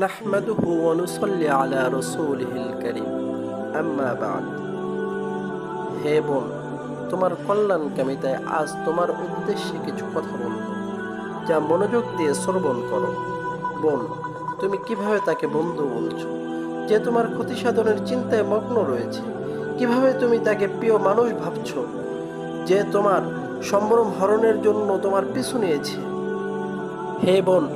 নাহমাদুহু ওয়া নুসাল্লি আলা রাসূলিহিল কারীম, আম্মা বা'দ। হে বোন, তোমার কল্যাণকামিতায় আজ তোমার উদ্দেশ্যে কিছু কথা বলবো, যা মনোযোগ দিয়ে শ্রবণ করো। বোন, তুমি কিভাবে তাকে বন্ধু বলছো, যে তোমার ক্ষতি সাধনের চিন্তায় মগ্ন রয়েছে? কিভাবে তুমি তাকে প্রিয় মানুষ ভাবছো, যে তোমার সম্ভ্রম হরণের জন্য তোমার পিছু নিয়েছে? হে বোন,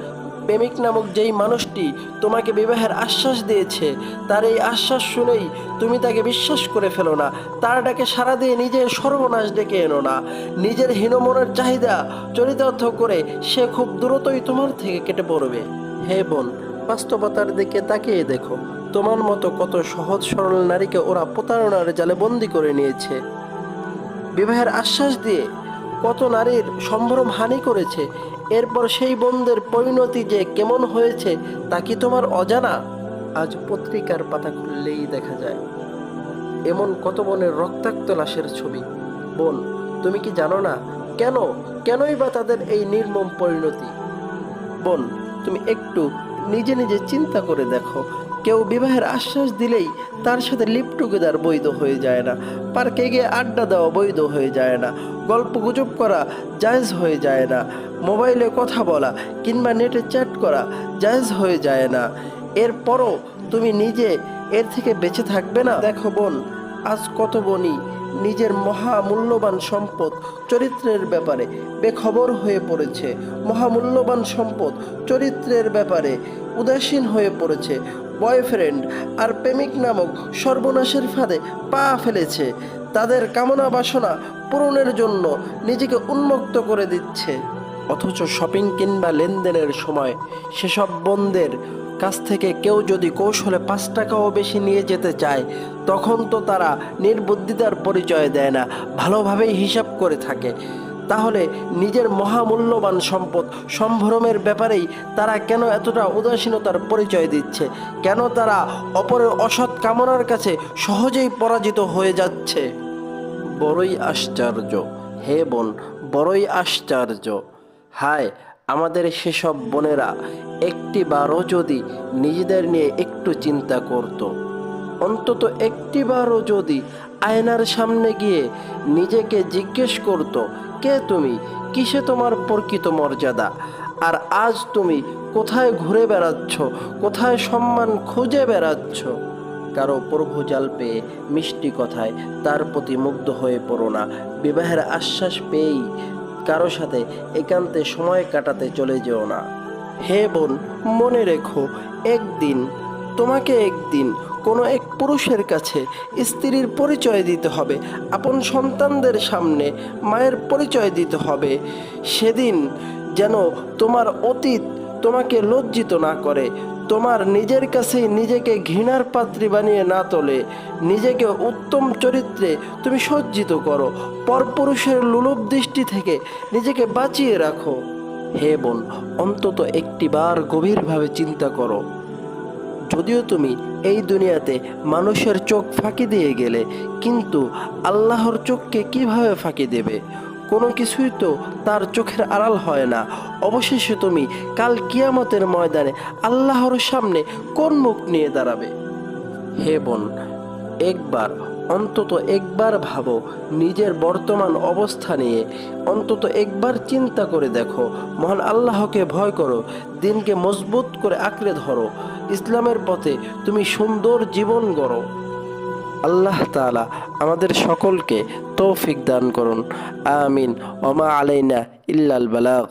প্রেমিক নামক যেই মানুষটি তোমাকে বিবাহের আশ্বাস দিয়েছে, তার এই আশ্বাস শুনেই তুমি তাকে বিশ্বাস করে ফেলো না। তার ডাকে সাড়া দিয়ে নিজের সর্বনাশ ডেকে এনো না। নিজের হীনমনের চাহিদা চরিতার্থ করে সে খুব দ্রুতই তোমার থেকে কেটে পড়বে। হে বোন, বাস্তবতার দিকে তাকিয়ে দেখো। তোমার মতো কত সহজ সরল নারীকে ওরা প্রতারণার জালে বন্দি করে নিয়েছে। বিবাহের আশ্বাস দিয়ে কত নারীর সম্ভ্রম হানি করেছে। এরপর সেই বোনদের পরিণতি যে কেমন হয়েছে তা কি তোমার অজানা? আজ পত্রিকার পাতা খুললেই দেখা যায় এমন কত বোনের রক্তাক্ত লাশের ছবি। বোন, তুমি কি জানো না কেনই বা তাদের এই নির্মম পরিণতি? বোন, তুমি একটু নিজে নিজে চিন্তা করে দেখো। কেউ বিবাহের আশ্বাস দিলেই তার সাথে লিভ টুগেদার বৈধ হয়ে যায় না। পার্কে গিয়ে আড্ডা দেওয়া বৈধ হয়ে যায় না। গল্প গুজব করা জায়েজ হয়ে যায় না। মোবাইলে কথা বলা কিংবা নেটে চ্যাট করা জায়েজ হয়ে যায় না। এরপরও তুমি নিজে এর থেকে বেঁচে থাকবে না? দেখো বোন, আজ কত বোনই নিজের মহামূল্যবান সম্পদ চরিত্রের ব্যাপারে বেখবর হয়ে পড়েছে। মহামূল্যবান সম্পদ চরিত্রের ব্যাপারে উদাসীন হয়ে পড়েছে। বয়ফ্রেন্ড আর প্রেমিক নামক সর্বনাশের ফাঁদে পা ফেলেছে। তাদের কামনা বাসনা পূরণের জন্য নিজেকে উন্মুক্ত করে দিচ্ছে। অথচ শপিং কিংবা লেনদেনের সময় সেসব বোনদের কাছ থেকে কেউ যদি কৌশলে 5 টাকাও বেশি নিয়ে যেতে চায়, তখন তো তারা নির্বুদ্ধিতার পরিচয় দেয় না, ভালোভাবেই হিসাব করে থাকে। তাহলে নিজের মহামূল্যবান সম্পদ সম্ভ্রমের ব্যাপারেই তারা কেন এতটা উদাসীনতার পরিচয় দিচ্ছে? কেন তারা অপরের অসৎ কামনার কাছে সহজেই পরাজিত হয়ে যাচ্ছে? বড়ই আশ্চর্য হে বোন, বড়ই আশ্চর্য। হায়, আমাদের সেসব বোনেরা একটি বারও যদি নিজেদের নিয়ে একটু চিন্তা করত, অন্তত একটি বারও যদি আয়নার সামনে গিয়ে নিজেকে জিজ্ঞেস করত, কে তুমি, কিসে তোমার প্রকৃত মর্যাদা? আর আজ তুমি কোথায় ঘুরে বেড়াচ্ছ, কোথায় সম্মান খুঁজে বেড়াচ্ছ? কারো প্রভুজাল পেয়ে মিষ্টি কথায় তার প্রতি মুগ্ধ হয়ে পড়ো না। বিবাহের আশ্বাস পেয়েই কারো সাথে একান্তে সময় কাটাতে চলে যেও না। হে বোন, মনে রেখো, একদিন কোনো এক পুরুষের কাছে স্ত্রীর পরিচয় দিতে হবে, আপন সন্তানদের সামনে মায়ের পরিচয় দিতে হবে। সেদিন যেন তোমার অতীত তোমাকে লজ্জিত না করে, তোমার নিজের কাছেই নিজেকে ঘৃণার পাত্রী বানিয়ে না তোলে। নিজেকে উত্তম চরিত্রে তুমি সজ্জিত করো, পরপুরুষের লোলুপ দৃষ্টি থেকে নিজেকে বাঁচিয়ে রাখো। হে বোন, অন্তত একটিবার গভীরভাবে চিন্তা করো। যদিও তুমি এই দুনিয়াতে মানুষের চোখ ফাঁকি দিয়ে গেলে, কিন্তু আল্লাহর চোখকে কিভাবে ফাঁকি দেবে? কোনো কিছুই তো তার চোখের আড়াল হয় না। অবশেষে তুমি কাল কিয়ামতের ময়দানে আল্লাহর সামনে কোন মুখ নিয়ে দাঁড়াবে? হে বোন, অন্তত একবার ভাবো, নিজের বর্তমান অবস্থা নিয়ে অন্তত একবার চিন্তা করে দেখো। মহান আল্লাহকে ভয় করো, দিনকে মজবুত করে আঁকড়ে ধরো, ইসলামের পথে তুমি সুন্দর জীবন গড়ো। আল্লাহ তাআলা আমাদের সকলকে তৌফিক দান করুন। আমিন। ওমা আলাইনা ইল্লাল বালাগ।